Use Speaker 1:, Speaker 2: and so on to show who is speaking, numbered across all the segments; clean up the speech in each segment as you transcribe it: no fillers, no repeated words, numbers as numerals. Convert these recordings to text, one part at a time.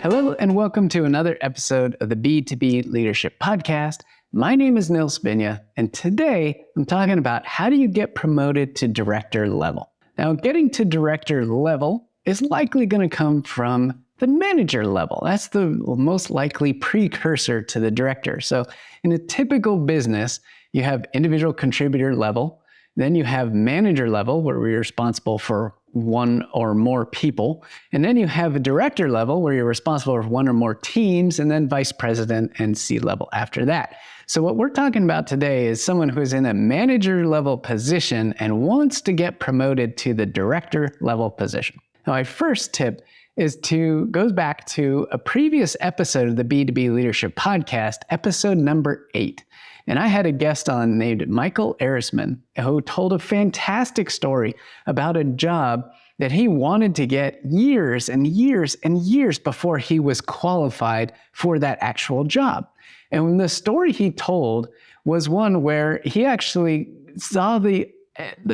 Speaker 1: Hello and welcome to another episode of the B2B Leadership Podcast. My name is Nils Vinje, and today I'm talking about how do you get promoted to director level. Now, getting to director level is likely going to come from the manager level. That's the most likely precursor to the director. So in a typical business, you have individual contributor level, then you have manager level where you're responsible for one or more people. And then you have a director level where you're responsible for one or more teams, and then vice president and C-level after that. So what we're talking about today is someone who's in a manager level position and wants to get promoted to the director level position. Now, my first tip goes back to a previous episode of the B2B Leadership Podcast, episode number 8. And I had a guest on named Michael Erisman, who told a fantastic story about a job that he wanted to get years and years and years before he was qualified for that actual job. And the story he told was one where he actually saw the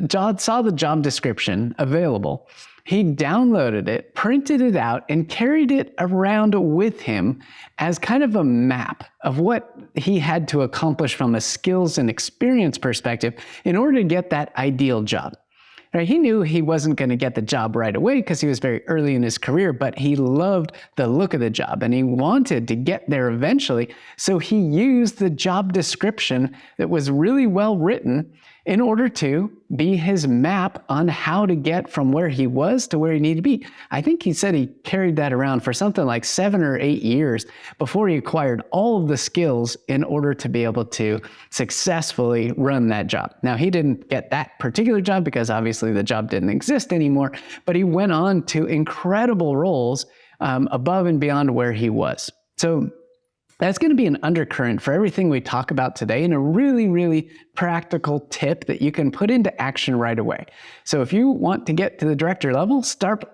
Speaker 1: job description available. He downloaded it, printed it out, and carried it around with him as kind of a map of what he had to accomplish from a skills and experience perspective in order to get that ideal job. Right? He knew he wasn't going to get the job right away because he was very early in his career, but he loved the look of the job and he wanted to get there eventually. So he used the job description that was really well written in order to be his map on how to get from where he was to where he needed to be. I think he said he carried that around for something like 7 or 8 years before he acquired all of the skills in order to be able to successfully run that job. Now, he didn't get that particular job because obviously the job didn't exist anymore, but he went on to incredible roles above and beyond where he was. So that's going to be an undercurrent for everything we talk about today and a really, really practical tip that you can put into action right away. So if you want to get to the director level, start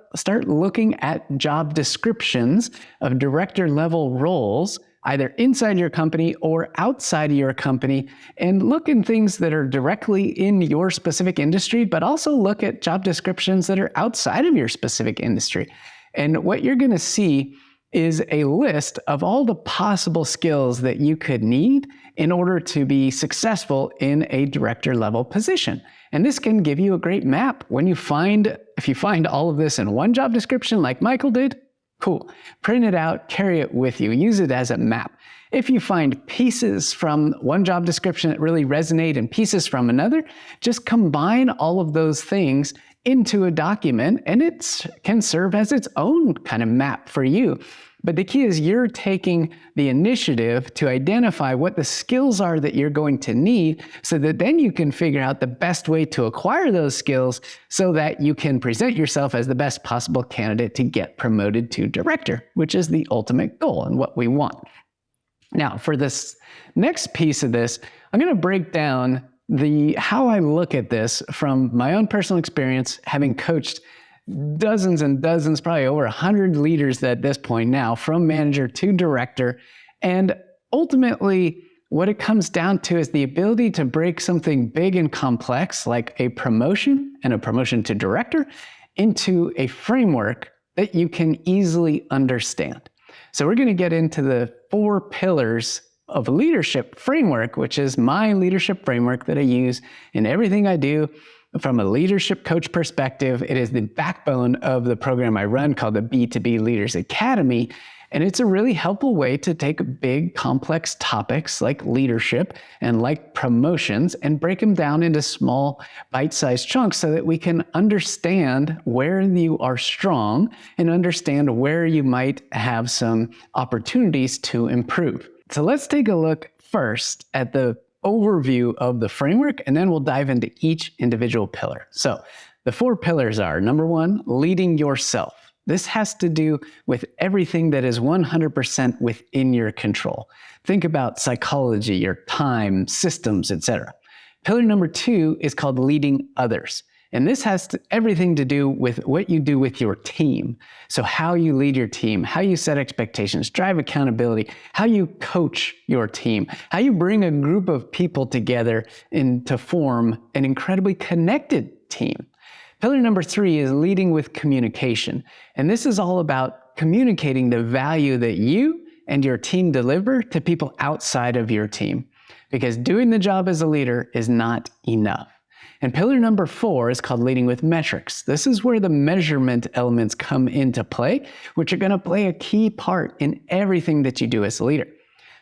Speaker 1: looking at job descriptions of director level roles, either inside your company or outside of your company, and look in things that are directly in your specific industry, but also look at job descriptions that are outside of your specific industry. And what you're going to see is a list of all the possible skills that you could need in order to be successful in a director level position. And this can give you a great map. If you find all of this in one job description like Michael did, cool. Print it out, carry it with you, use it as a map. If you find pieces from one job description that really resonate and pieces from another, just combine all of those things into a document and it can serve as its own kind of map for you. But the key is you're taking the initiative to identify what the skills are that you're going to need so that then you can figure out the best way to acquire those skills so that you can present yourself as the best possible candidate to get promoted to director, which is the ultimate goal and what we want. Now, for this next piece of this, I'm going to break down how I look at this from my own personal experience, having coached dozens and dozens, probably over 100 leaders at this point now, from manager to director. And ultimately, what it comes down to is the ability to break something big and complex, like a promotion and a promotion to director, into a framework that you can easily understand. So we're going to get into the 4 pillars of leadership framework, which is my leadership framework that I use in everything I do. From a leadership coach perspective, it is the backbone of the program I run called the B2B Leaders Academy. And it's a really helpful way to take big, complex topics like leadership and like promotions and break them down into small, bite-sized chunks so that we can understand where you are strong and understand where you might have some opportunities to improve. So let's take a look first at the overview of the framework, and then we'll dive into each individual pillar. So the 4 pillars are, number 1, leading yourself. This has to do with everything that is 100% within your control. Think about psychology, your time, systems, etc. Pillar number 2 is called leading others. And this has everything to do with what you do with your team. So how you lead your team, how you set expectations, drive accountability, how you coach your team, how you bring a group of people together to form an incredibly connected team. Pillar number 3 is leading with communication. And this is all about communicating the value that you and your team deliver to people outside of your team. Because doing the job as a leader is not enough. And pillar number 4 is called leading with metrics. This is where the measurement elements come into play, which are going to play a key part in everything that you do as a leader.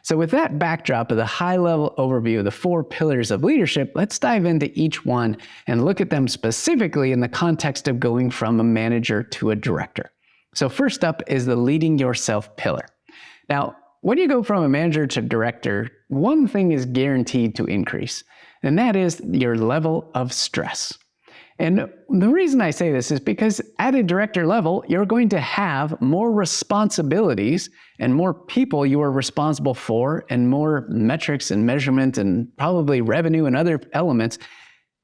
Speaker 1: So with that backdrop of the high-level overview of the 4 pillars of leadership, let's dive into each one and look at them specifically in the context of going from a manager to a director. So first up is the leading yourself pillar. Now, when you go from a manager to director, one thing is guaranteed to increase, and that is your level of stress. And the reason I say this is because at a director level, you're going to have more responsibilities and more people you are responsible for and more metrics and measurement and probably revenue and other elements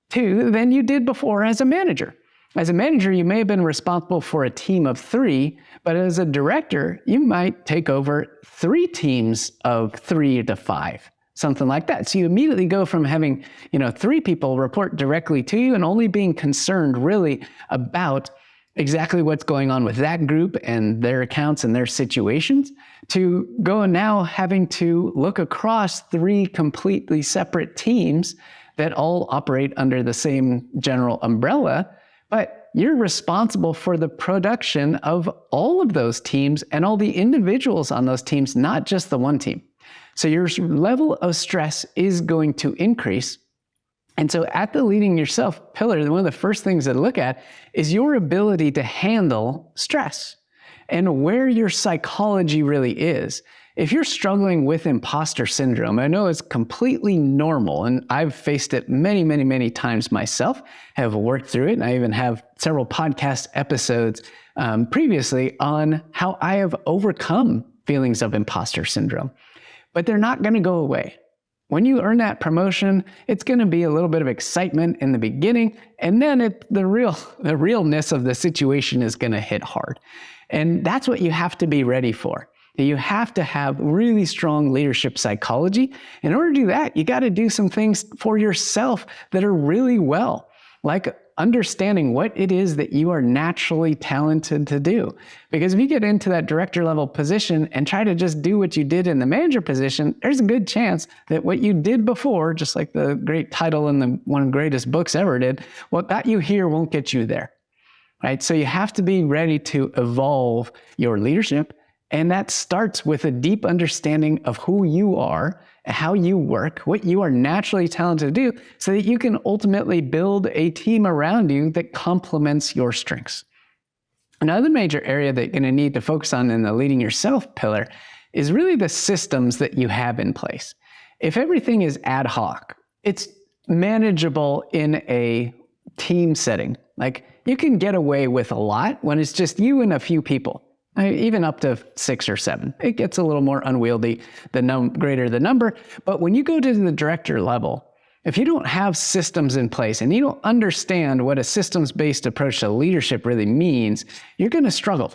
Speaker 1: too than you did before as a manager. As a manager, you may have been responsible for a team of 3, but as a director, you might take over 3 teams of 3 to 5. Something like that. So you immediately go from having, 3 people report directly to you and only being concerned really about exactly what's going on with that group and their accounts and their situations, to go now having to look across 3 completely separate teams that all operate under the same general umbrella, but you're responsible for the production of all of those teams and all the individuals on those teams, not just the one team. So your level of stress is going to increase. And so at the leading yourself pillar, one of the first things to look at is your ability to handle stress and where your psychology really is. If you're struggling with imposter syndrome, I know it's completely normal, and I've faced it many, many, many times myself, have worked through it, and I even have several podcast episodes previously on how I have overcome feelings of imposter syndrome. But they're not going to go away. When you earn that promotion, it's going to be a little bit of excitement in the beginning, and then the realness of the situation is going to hit hard. And that's what you have to be ready for. You have to have really strong leadership psychology. In order to do that, you got to do some things for yourself that are really well, like understanding what it is that you are naturally talented to do. Because if you get into that director level position and try to just do what you did in the manager position, there's a good chance that what you did before, just like the great title in one of the greatest books ever did, what got you here won't get you there, right? So you have to be ready to evolve your leadership. And that starts with a deep understanding of who you are, how you work, what you are naturally talented to do, so that you can ultimately build a team around you that complements your strengths. Another major area that you're going to need to focus on in the leading yourself pillar is really the systems that you have in place. If everything is ad hoc, it's manageable in a team setting. Like, you can get away with a lot when it's just you and a few people. Even up to 6 or 7. It gets a little more unwieldy the greater the number. But when you go to the director level, if you don't have systems in place and you don't understand what a systems-based approach to leadership really means, you're going to struggle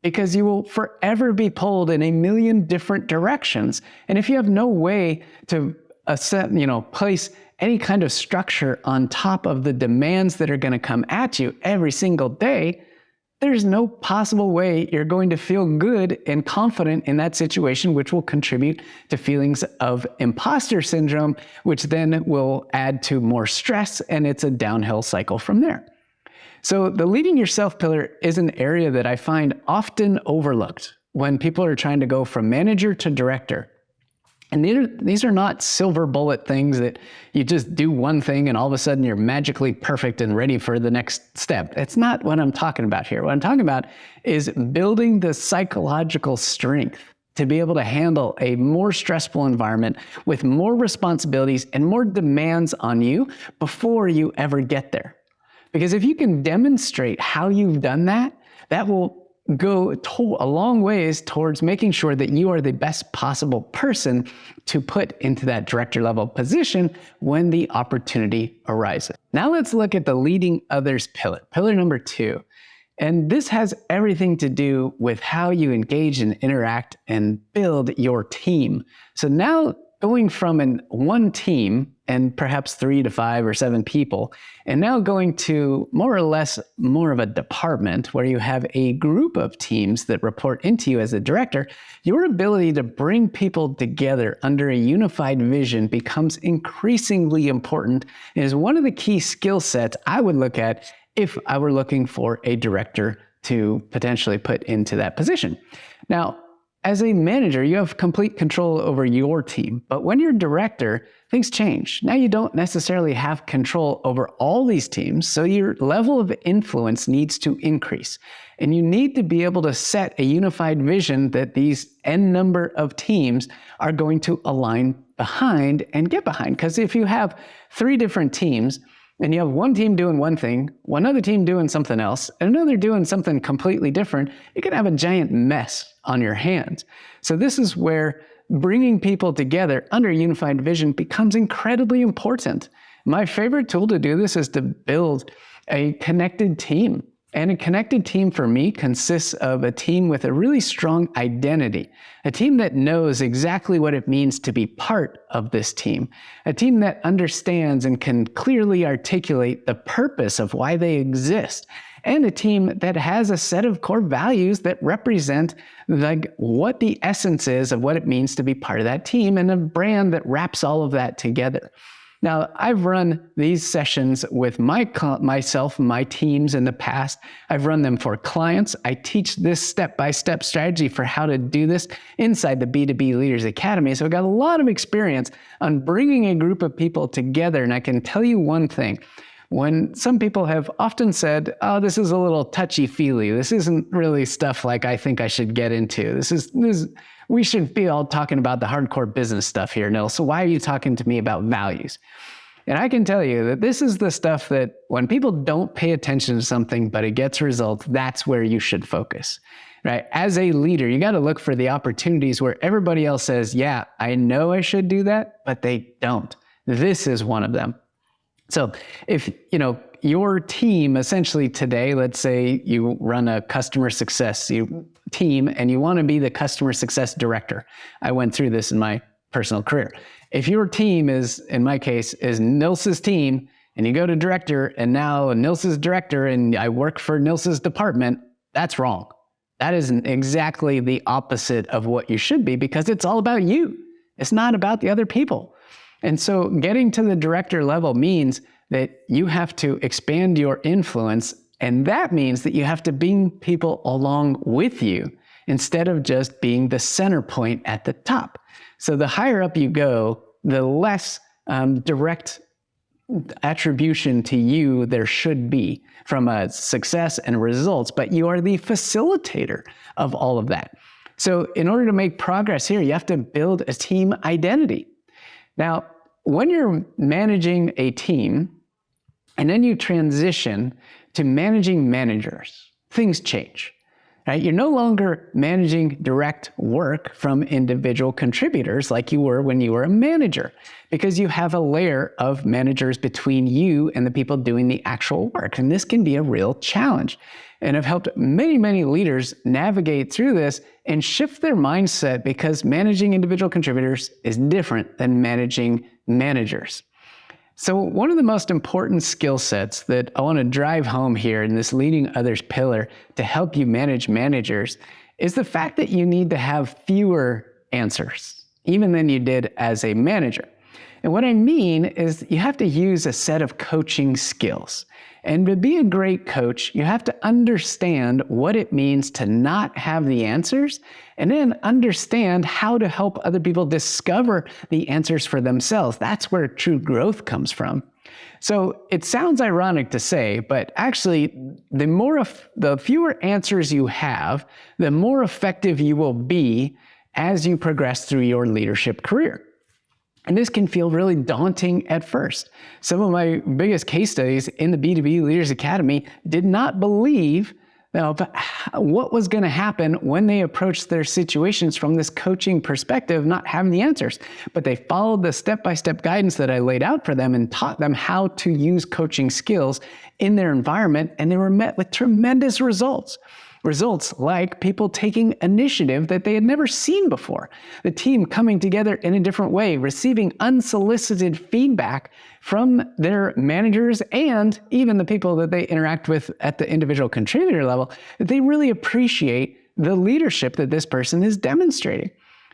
Speaker 1: because you will forever be pulled in a million different directions. And if you have no way to place any kind of structure on top of the demands that are going to come at you every single day, there's no possible way you're going to feel good and confident in that situation, which will contribute to feelings of imposter syndrome, which then will add to more stress, and it's a downhill cycle from there. So the leading yourself pillar is an area that I find often overlooked when people are trying to go from manager to director. And these are not silver bullet things that you just do one thing and all of a sudden you're magically perfect and ready for the next step. It's not what I'm talking about here. What I'm talking about is building the psychological strength to be able to handle a more stressful environment with more responsibilities and more demands on you before you ever get there. Because if you can demonstrate how you've done that, that will go a long ways towards making sure that you are the best possible person to put into that director level position when the opportunity arises. Now let's look at the leading others pillar, pillar number 2. And this has everything to do with how you engage and interact and build your team. So now going from one team and perhaps 3 to 5 or 7 people, and now going to more or less more of a department where you have a group of teams that report into you as a director, your ability to bring people together under a unified vision becomes increasingly important and is one of the key skill sets I would look at if I were looking for a director to potentially put into that position. Now, as a manager, you have complete control over your team, but when you're director, things change. Now you don't necessarily have control over all these teams, so your level of influence needs to increase. And you need to be able to set a unified vision that these N number of teams are going to align behind and get behind. Because if you have 3 different teams, and you have one team doing one thing, one other team doing something else, and another doing something completely different, you can have a giant mess on your hands. So this is where bringing people together under a unified vision becomes incredibly important. My favorite tool to do this is to build a connected team. And a connected team for me consists of a team with a really strong identity, a team that knows exactly what it means to be part of this team, a team that understands and can clearly articulate the purpose of why they exist, and a team that has a set of core values that represent what the essence is of what it means to be part of that team, and a brand that wraps all of that together. Now, I've run these sessions with myself and my teams in the past. I've run them for clients. I teach this step-by-step strategy for how to do this inside the B2B Leaders Academy. So I've got a lot of experience on bringing a group of people together. And I can tell you one thing. When some people have often said, oh, this is a little touchy-feely. This isn't really stuff like I think I should get into. We should be all talking about the hardcore business stuff here, Nils. So why are you talking to me about values? And I can tell you that this is the stuff that when people don't pay attention to something, but it gets results, that's where you should focus, right? As a leader, you got to look for the opportunities where everybody else says, yeah, I know I should do that, but they don't. This is one of them. So if, your team essentially today, let's say you run a customer success team and you want to be the customer success director. I went through this in my personal career. If your team is, in my case, is Nils's team, and you go to director and now Nils's director and I work for Nils's department, that's wrong. That is exactly the opposite of what you should be, because it's all about you. It's not about the other people. And so getting to the director level means that you have to expand your influence, and that means that you have to bring people along with you instead of just being the center point at the top. So the higher up you go, the less direct attribution to you there should be from a success and results, but you are the facilitator of all of that. So in order to make progress here, you have to build a team identity. Now, when you're managing a team, and then you transition to managing managers, things change, right? You're no longer managing direct work from individual contributors like you were when you were a manager, because you have a layer of managers between you and the people doing the actual work. And this can be a real challenge. And I've helped many, many leaders navigate through this and shift their mindset, because managing individual contributors is different than managing managers. So one of the most important skill sets that I want to drive home here in this leading others pillar to help you manage managers is the fact that you need to have fewer answers, even than you did as a manager. And what I mean is you have to use a set of coaching skills. And to be a great coach, you have to understand what it means to not have the answers, and then understand how to help other people discover the answers for themselves. That's where true growth comes from. So it sounds ironic to say, but actually, the fewer answers you have, the more effective you will be as you progress through your leadership career. And this can feel really daunting at first. Some of my biggest case studies in the B2B Leaders Academy did not believe what was going to happen when they approached their situations from this coaching perspective, not having the answers. But they followed the step-by-step guidance that I laid out for them and taught them how to use coaching skills in their environment, and they were met with tremendous results. Results like people taking initiative that they had never seen before, the team coming together in a different way, receiving unsolicited feedback from their managers and even the people that they interact with at the individual contributor level, that they really appreciate the leadership that this person is demonstrating.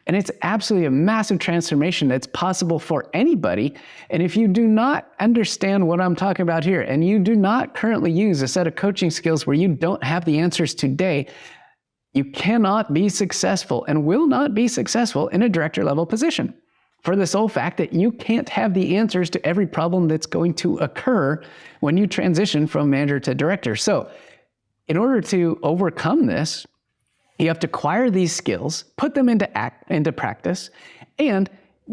Speaker 1: And it's absolutely a massive transformation that's possible for anybody. And if you do not understand what I'm talking about here, and you do not currently use a set of coaching skills where you don't have the answers today, you cannot be successful and will not be successful in a director level position. For the sole fact that you can't have the answers to every problem that's going to occur when you transition from manager to director. So in order to overcome this, you have to acquire these skills, put them into practice, and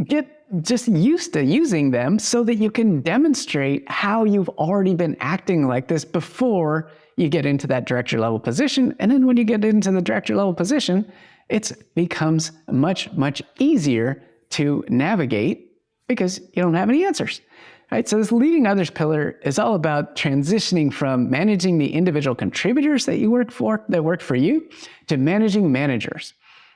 Speaker 1: get just used to using them so that you can demonstrate how you've already been acting like this before you get into that director level position. And then when you get into the director level position, it becomes much, much easier to navigate because you don't have any answers. Right? So this leading others pillar is all about transitioning from managing the individual contributors that work for you, to managing managers.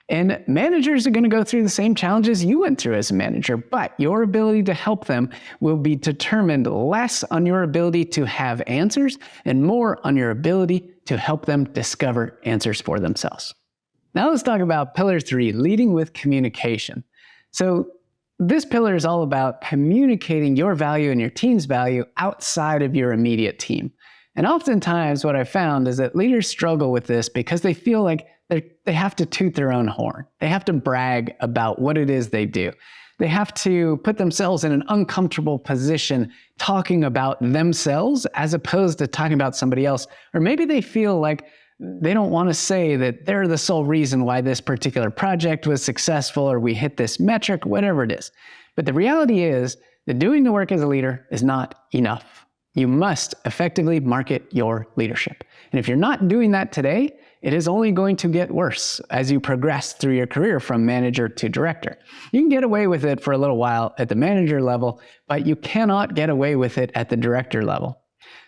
Speaker 1: And managers are going to go through the same challenges you went through as a manager, but your ability to help them will be determined less on your ability to have answers and more on your ability to help them discover answers for themselves. Now let's talk about pillar 3, leading with communication. So this pillar is all about communicating your value and your team's value outside of your immediate team. And oftentimes what I've found is that leaders struggle with this because they feel like they have to toot their own horn. They have to brag about what it is they do. They have to put themselves in an uncomfortable position talking about themselves as opposed to talking about somebody else. Or maybe they feel like they don't want to say that they're the sole reason why this particular project was successful or we hit this metric, whatever it is. But the reality is that doing the work as a leader is not enough. You must effectively market your leadership. And if you're not doing that today, it is only going to get worse as you progress through your career from manager to director. You can get away with it for a little while at the manager level, but you cannot get away with it at the director level.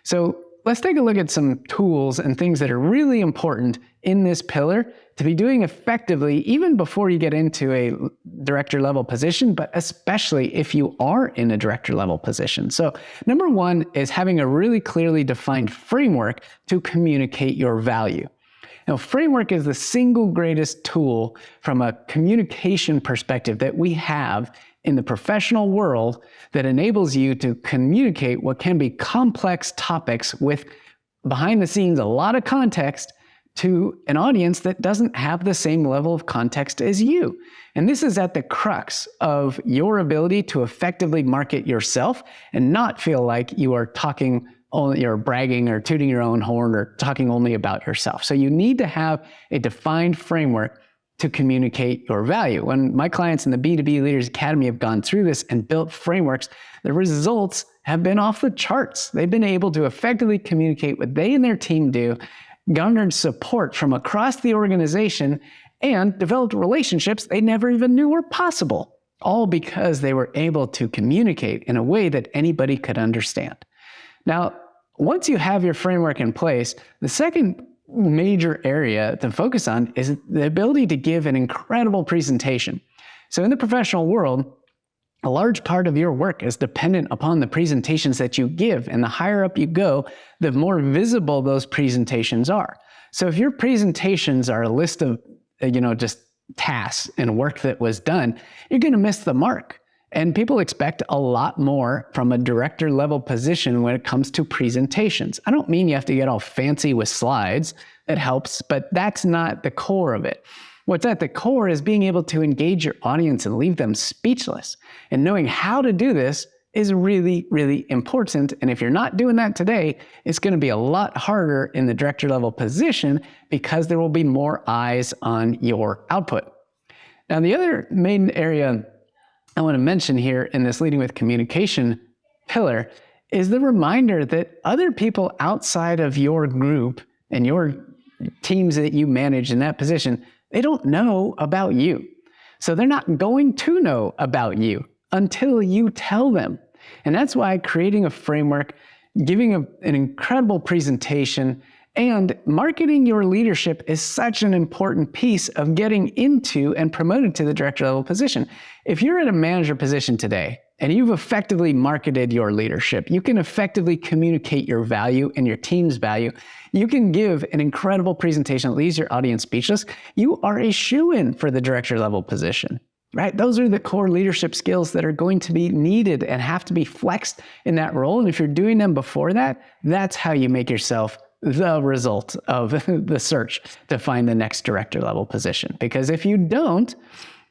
Speaker 1: So let's take a look at some tools and things that are really important in this pillar to be doing effectively even before you get into a director level position, but especially if you are in a director level position. So number one is having a really clearly defined framework to communicate your value. Now, framework is the single greatest tool from a communication perspective that we have in the professional world that enables you to communicate what can be complex topics with behind the scenes a lot of context to an audience that doesn't have the same level of context as you. And this is at the crux of your ability to effectively market yourself and not feel like you are talking only, you're bragging or tooting your own horn or talking only about yourself. So you need to have a defined framework to communicate your value. When my clients in the B2B Leaders Academy have gone through this and built frameworks, the results have been off the charts. They've been able to effectively communicate what they and their team do, garnered support from across the organization, and developed relationships they never even knew were possible, all because they were able to communicate in a way that anybody could understand. Now, once you have your framework in place, the second major area to focus on is the ability to give an incredible presentation. So in the professional world, a large part of your work is dependent upon the presentations that you give, and the higher up you go, the more visible those presentations are. So if your presentations are a list of, just tasks and work that was done, you're going to miss the mark. And people expect a lot more from a director level position when it comes to presentations. I don't mean you have to get all fancy with slides. That helps, but that's not the core of it. What's at the core is being able to engage your audience and leave them speechless. And knowing how to do this is really, really important. And if you're not doing that today, it's going to be a lot harder in the director level position because there will be more eyes on your output. Now, the other main area I want to mention here in this leading with communication pillar is the reminder that other people outside of your group and your teams that you manage in that position, they don't know about you. So they're not going to know about you until you tell them. And that's why creating a framework, giving an incredible presentation, And marketing your leadership is such an important piece of getting into and promoted to the director level position. If you're at a manager position today and you've effectively marketed your leadership, you can effectively communicate your value and your team's value. You can give an incredible presentation that leaves your audience speechless. You are a shoo-in for the director level position. Right? Those are the core leadership skills that are going to be needed and have to be flexed in that role. And if you're doing them before that, that's how you make yourself the result of the search to find the next director level position. Because if you don't,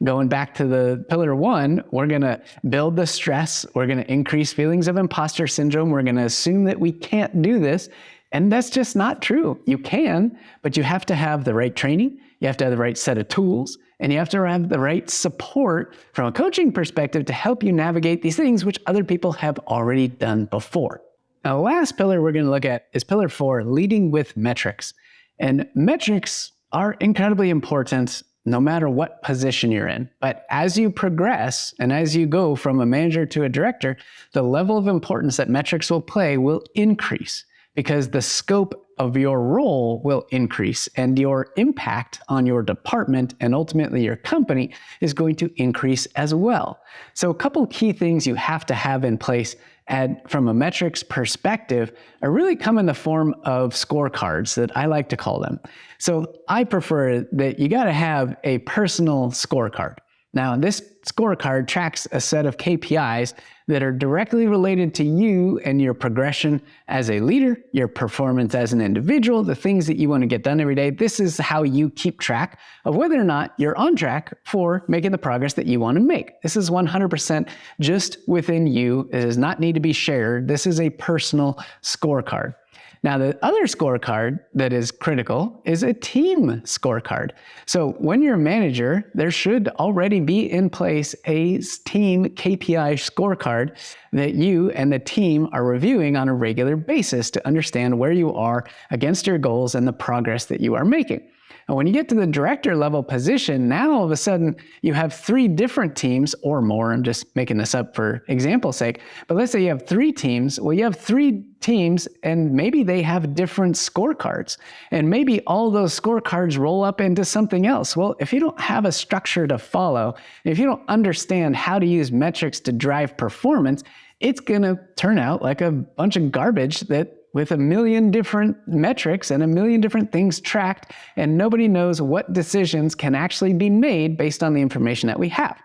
Speaker 1: going back to the pillar 1, we're going to build the stress. We're going to increase feelings of imposter syndrome. We're going to assume that we can't do this. And that's just not true. You can, but you have to have the right training. You have to have the right set of tools, and you have to have the right support from a coaching perspective to help you navigate these things, which other people have already done before. Now, the last pillar we're going to look at is pillar 4, leading with metrics. And metrics are incredibly important no matter what position you're in. But as you progress and as you go from a manager to a director, the level of importance that metrics will play will increase, because the scope of your role will increase and your impact on your department and ultimately your company is going to increase as well. So a couple key things you have to have in place from a metrics perspective are really come in the form of scorecards that I like to call them. So I prefer that you got to have a personal scorecard. Now, this scorecard tracks a set of KPIs that are directly related to you and your progression as a leader, your performance as an individual, the things that you want to get done every day. This is how you keep track of whether or not you're on track for making the progress that you want to make. This is 100% just within you. It does not need to be shared. This is a personal scorecard. Now, the other scorecard that is critical is a team scorecard. So when you're a manager, there should already be in place a team KPI scorecard that you and the team are reviewing on a regular basis to understand where you are against your goals and the progress that you are making. And when you get to the director level position, now all of a sudden you have 3 different teams or more. I'm just making this up for example's sake. But let's say you have 3 teams. Well, you have 3 teams and maybe they have different scorecards. And maybe all those scorecards roll up into something else. Well, if you don't have a structure to follow, if you don't understand how to use metrics to drive performance, it's going to turn out like a bunch of garbage that with a million different metrics and a million different things tracked, and nobody knows what decisions can actually be made based on the information that we have.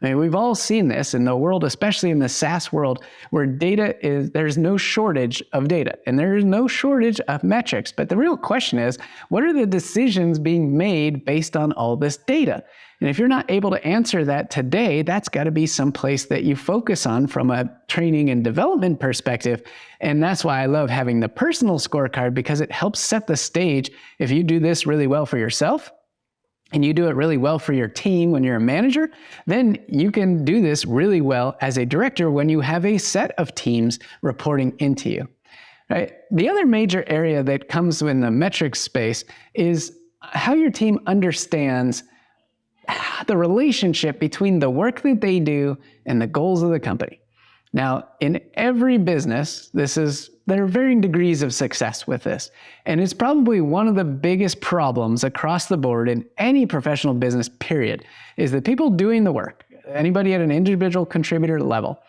Speaker 1: I mean, we've all seen this in the world, especially in the SaaS world, where there's no shortage of data and there is no shortage of metrics. But the real question is, what are the decisions being made based on all this data? And if you're not able to answer that today, that's got to be someplace that you focus on from a training and development perspective. And that's why I love having the personal scorecard, because it helps set the stage. If you do this really well for yourself, and you do it really well for your team when you're a manager, then you can do this really well as a director when you have a set of teams reporting into you. Right? The other major area that comes in the metrics space is how your team understands the relationship between the work that they do and the goals of the company. Now, in every business, there are varying degrees of success with this. And it's probably one of the biggest problems across the board in any professional business, period, is that people doing the work, anybody at an individual contributor level,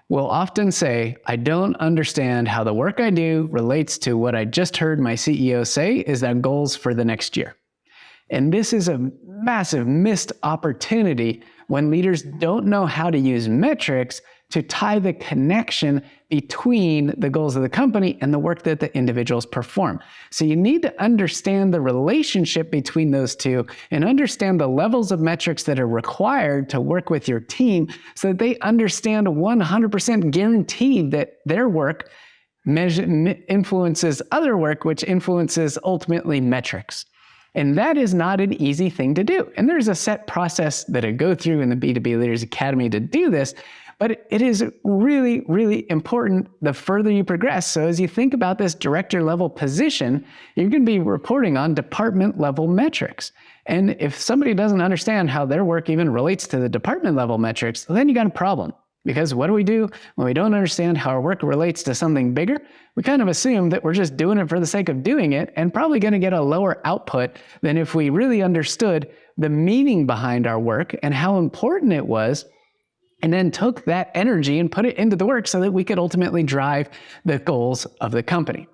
Speaker 1: will often say, I don't understand how the work I do relates to what I just heard my CEO say is our goals for the next year. And this is a massive missed opportunity when leaders don't know how to use metrics to tie the connection between the goals of the company and the work that the individuals perform. So you need to understand the relationship between those two and understand the levels of metrics that are required to work with your team so that they understand 100% guaranteed that their work influences other work, which influences ultimately metrics. And that is not an easy thing to do. And there's a set process that I go through in the B2B Leaders Academy to do this, but it is really, really important the further you progress. So as you think about this director level position, you're going to be reporting on department level metrics. And if somebody doesn't understand how their work even relates to the department level metrics, then you got a problem. Because what do we do when we don't understand how our work relates to something bigger? We kind of assume that we're just doing it for the sake of doing it and probably going to get a lower output than if we really understood the meaning behind our work and how important it was, and then took that energy and put it into the work so that we could ultimately drive the goals of the company.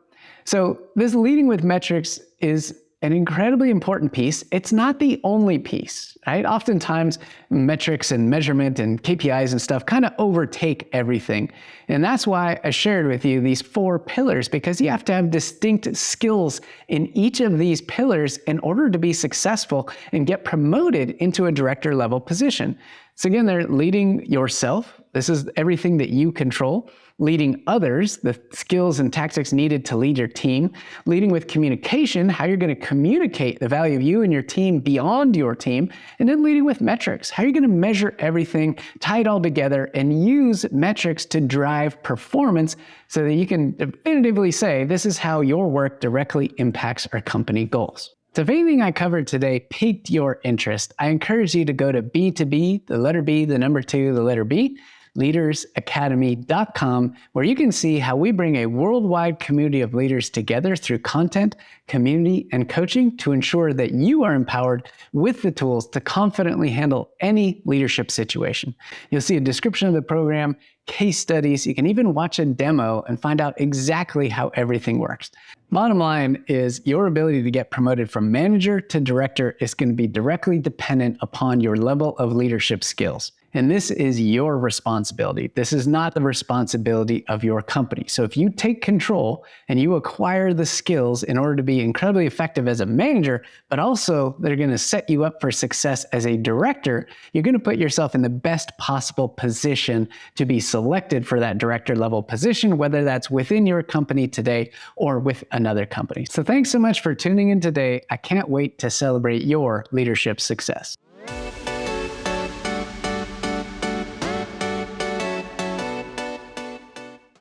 Speaker 1: So this leading with metrics is an incredibly important piece. It's not the only piece, right? Oftentimes, metrics and measurement and KPIs and stuff kind of overtake everything. And that's why I shared with you these 4 pillars, because you have to have distinct skills in each of these pillars in order to be successful and get promoted into a director level position. So again, they're leading yourself. This is everything that you control. Leading others, the skills and tactics needed to lead your team. Leading with communication, how you're going to communicate the value of you and your team beyond your team. And then leading with metrics, how you're going to measure everything, tie it all together, and use metrics to drive performance so that you can definitively say, this is how your work directly impacts our company goals. So if anything I covered today piqued your interest, I encourage you to go to B2B, the letter B, the number 2, the letter B, leadersacademy.com, where you can see how we bring a worldwide community of leaders together through content, community, and coaching to ensure that you are empowered with the tools to confidently handle any leadership situation. You'll see a description of the program, case studies. You can even watch a demo and find out exactly how everything works. Bottom line is your ability to get promoted from manager to director is going to be directly dependent upon your level of leadership skills. And this is your responsibility. This is not the responsibility of your company. So if you take control and you acquire the skills in order to be incredibly effective as a manager, but also they're going to set you up for success as a director, you're going to put yourself in the best possible position to be selected for that director level position, whether that's within your company today or with another company. So thanks so much for tuning in today. I can't wait to celebrate your leadership success.